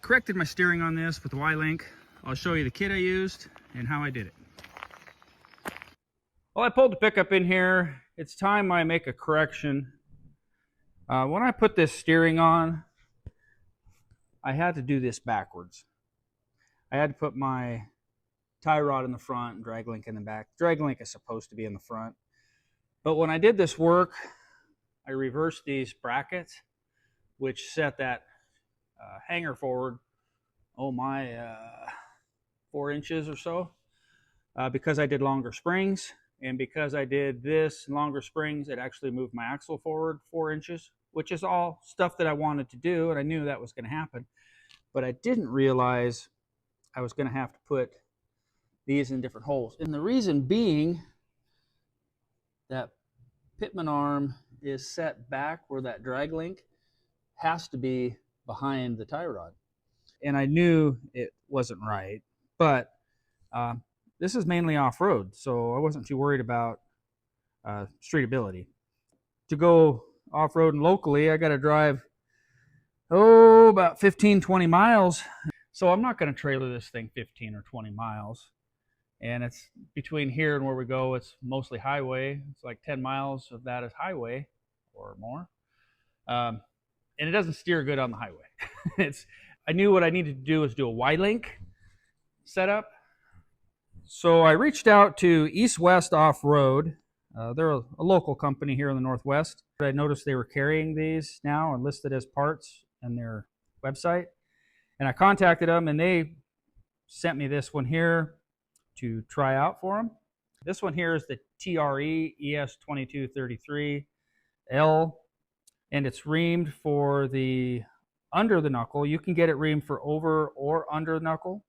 corrected my steering on this with the Y-Link. I'll show you the kit I used and how I did it. Well, I pulled the pickup in here. It's time I make a correction. When I put this steering on, I had to do this backwards. I had to put my tie rod in the front and drag link in the back. Drag link is supposed to be in the front. But when I did this work, I reversed these brackets, which set that hanger forward, 4 inches or so, because I did longer springs. And because I did this longer springs, it actually moved my axle forward 4 inches, which is all stuff that I wanted to do, and I knew that was going to happen. But I didn't realize I was going to have to put these in different holes. And the reason being that pitman arm is set back where that drag link has to be behind the tie rod. And I knew it wasn't right, but this is mainly off-road, so I wasn't too worried about streetability. To go off-road and locally, I got to drive, about 15, 20 miles. So I'm not going to trailer this thing 15 or 20 miles. And it's between here and where we go, it's mostly highway. It's like 10 miles of that is highway or more. And it doesn't steer good on the highway. I knew what I needed to do was do a Y-Link setup. So I reached out to East West Off-Road. They're a local company here in the Northwest. I noticed they were carrying these now and listed as parts on their website. And I contacted them, and they sent me this one here to try out for them. This one here is the TRE ES2233L, and it's reamed for the under the knuckle. You can get it reamed for over or under the knuckle.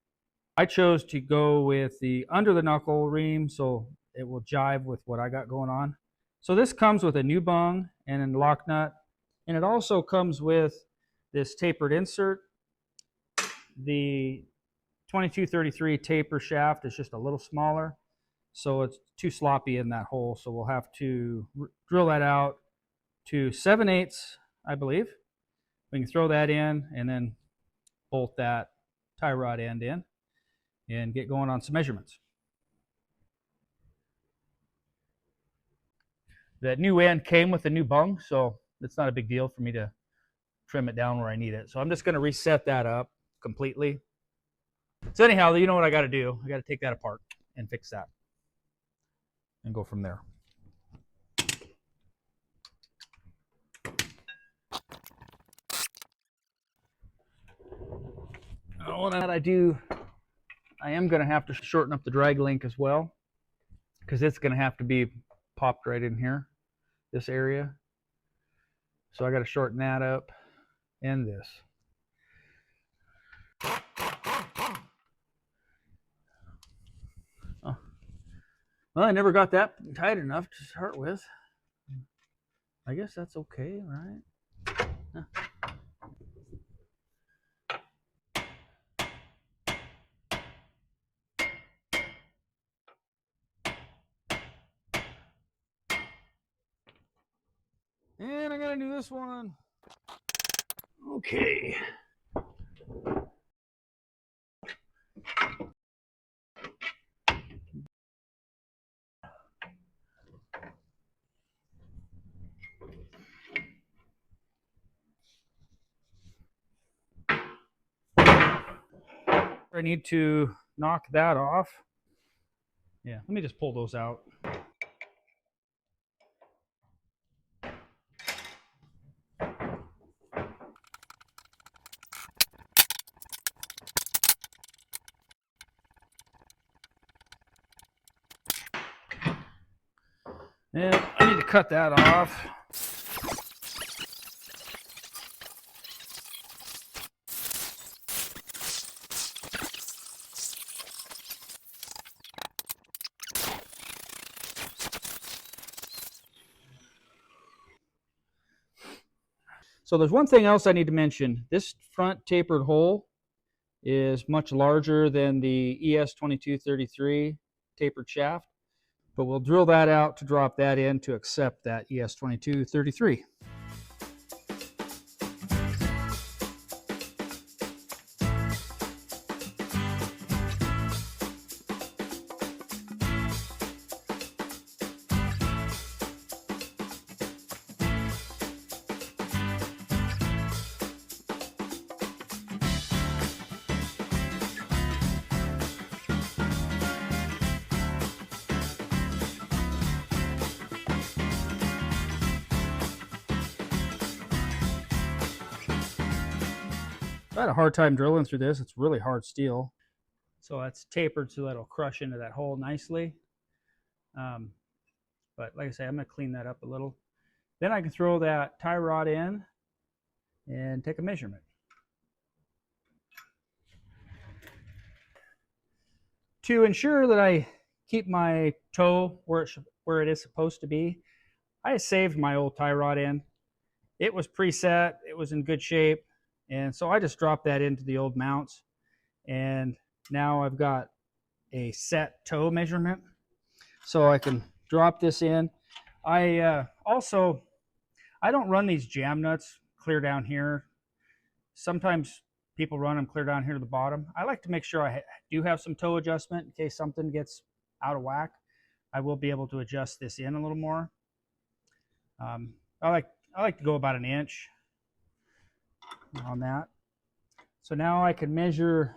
I chose to go with the under the knuckle ream so it will jive with what I got going on. So this comes with a new bung and a lock nut, and it also comes with this tapered insert. The 2233 taper shaft is just a little smaller, so it's too sloppy in that hole, so we'll have to drill that out to 7/8, I believe. We can throw that in and then bolt that tie rod end in and get going on some measurements. That new end came with a new bung, so it's not a big deal for me to trim it down where I need it. So I'm just going to reset that up completely. So anyhow, you know what I got to do. I got to take that apart and fix that and go from there. Oh, that I am going to have to shorten up the drag link as well, because it's going to have to be popped right in here, this area. So I got to shorten that up and this. Oh. Well, I never got that tight enough to start with. I guess that's okay, right? Huh. And I gotta do this one. Okay. I need to knock that off. Yeah, let me just pull those out. And I need to cut that off. So there's one thing else I need to mention. This front tapered hole is much larger than the ES2233 tapered shaft, but we'll drill that out to drop that in to accept that ES2233. I had a hard time drilling through this. It's really hard steel. So that's tapered so that'll crush into that hole nicely. But like I say, I'm going to clean that up a little. Then I can throw that tie rod in and take a measurement. To ensure that I keep my toe where it is supposed to be, I saved my old tie rod in. It was preset, it was in good shape, and so I just dropped that into the old mounts, and now I've got a set toe measurement, so I can drop this in. I don't run these jam nuts clear down here. Sometimes people run them clear down here to the bottom. I like to make sure I do have some toe adjustment in case something gets out of whack. I will be able to adjust this in a little more. I like to go about 1 inch on that. So now I can measure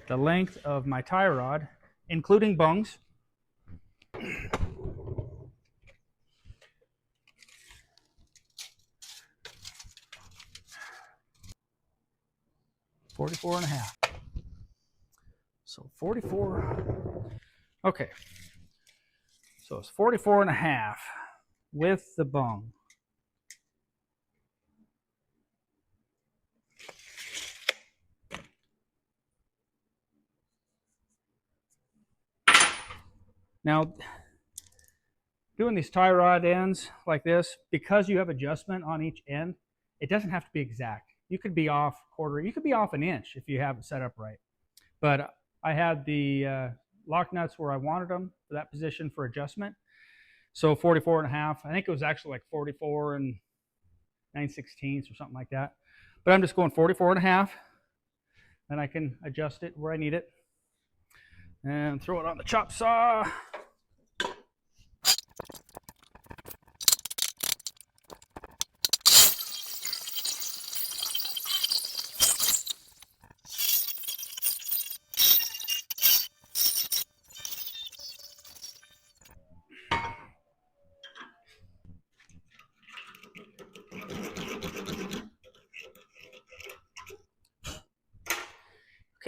the length of my tie rod, including bungs. $44.5. So 44. Okay. So it's 44.5 with the bung. Now, doing these tie rod ends like this, because you have adjustment on each end, it doesn't have to be exact. You could be off quarter, you could be off 1 inch if you have it set up right. But I had the lock nuts where I wanted them for that position for adjustment. So 44.5, I think it was actually like 44 and 9/16 or something like that. But I'm just going 44.5, and I can adjust it where I need it. And throw it on the chop saw.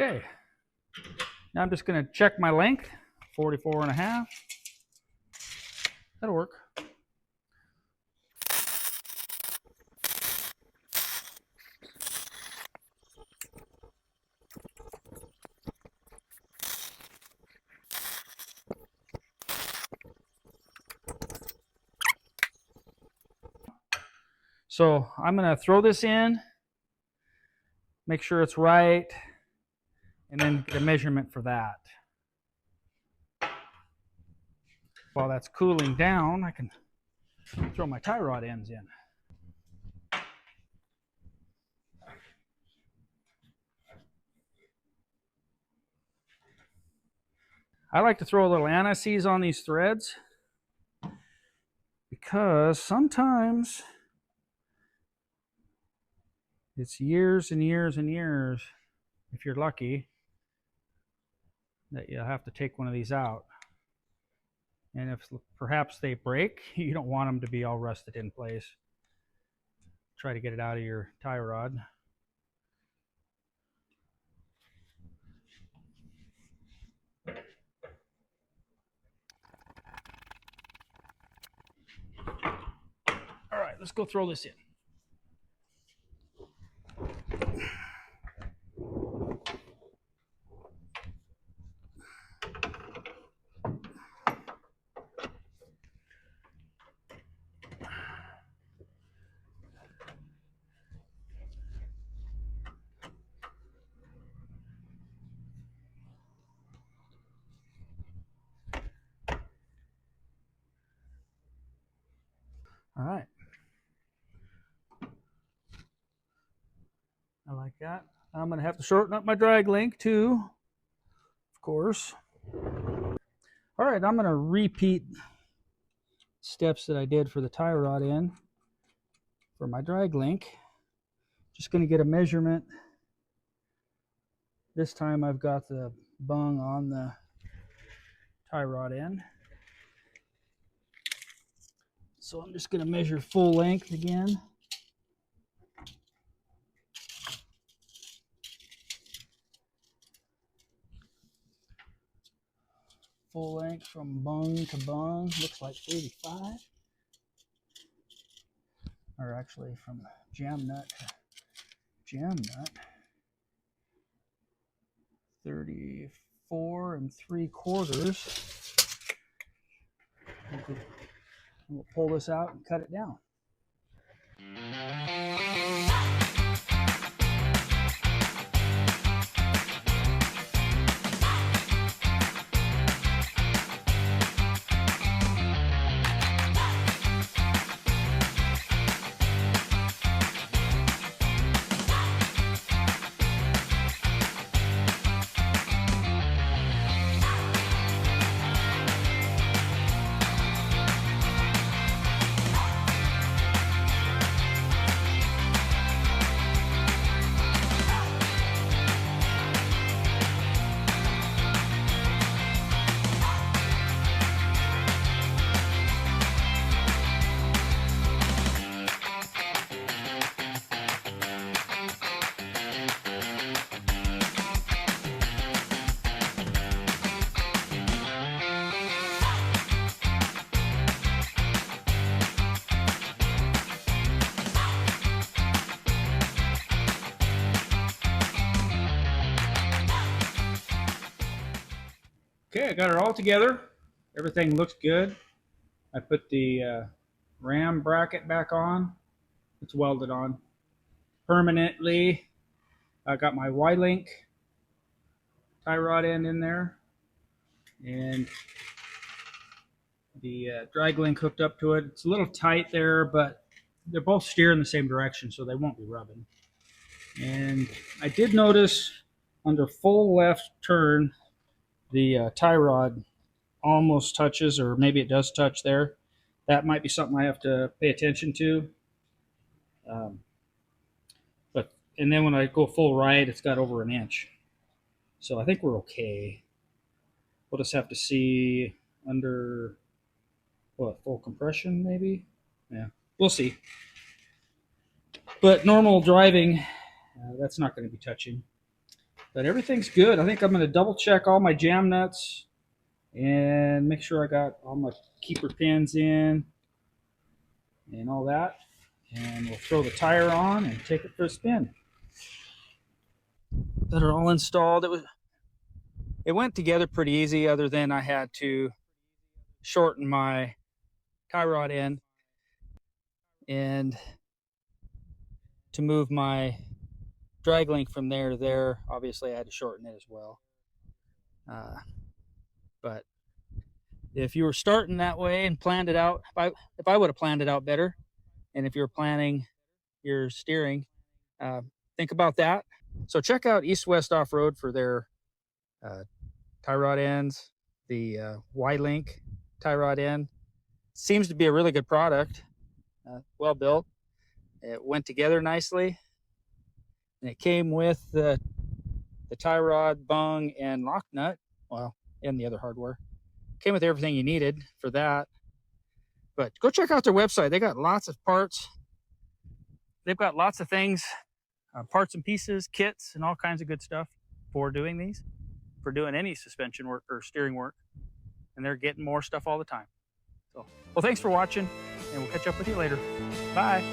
Okay, now I'm just going to check my length, 44.5. That'll work. So I'm going to throw this in, make sure it's right, and then get a measurement for that. While that's cooling down, I can throw my tie rod ends in. I like to throw a little anti-seize on these threads because sometimes it's years and years and years, if you're lucky, that you'll have to take one of these out. And if perhaps they break, you don't want them to be all rusted in place. Try to get it out of your tie rod. All right, let's go throw this in. All right. I like that. I'm going to have to shorten up my drag link too, of course. All right, I'm going to repeat steps that I did for the tie rod in for my drag link. Just going to get a measurement. This time I've got the bung on the tie rod end. So I'm just going to measure full length again. full length from bung to bung, looks like 35. Or actually from jam nut to jam nut, 34 3/4. We'll pull this out and cut it down. Okay, I got it all together. Everything looks good. I put the ram bracket back on. It's welded on permanently. I got my Y-Link tie rod end in there, and the drag link hooked up to it. It's a little tight there, but they're both steering the same direction, so they won't be rubbing. And I did notice under full left turn, the tie rod almost touches, or maybe it does touch there. That might be something I have to pay attention to. And then when I go full right, it's got over an inch. So I think we're okay. We'll just have to see under, what, full compression maybe? Yeah, we'll see. But normal driving, that's not going to be touching. But everything's good. I think I'm going to double check all my jam nuts and make sure I got all my keeper pins in and all that. And we'll throw the tire on and take it for a spin. That are all installed. It went together pretty easy, other than I had to shorten my tie rod end, and to move my drag link from there to there, obviously I had to shorten it as well. But if you were starting that way and planned it out, if I would have planned it out better, and if you're planning your steering, think about that. So check out East West Off-Road for their tie rod ends, the Y-Link tie rod end. Seems to be a really good product, well built. It went together nicely, and it came with the tie rod, bung, and lock nut, well, and the other hardware. Came with everything you needed for that. But go check out their website. They got lots of parts. They've got lots of things, parts and pieces, kits, and all kinds of good stuff for doing these, for doing any suspension work or steering work. And they're getting more stuff all the time. So, well, thanks for watching, and we'll catch up with you later. Bye.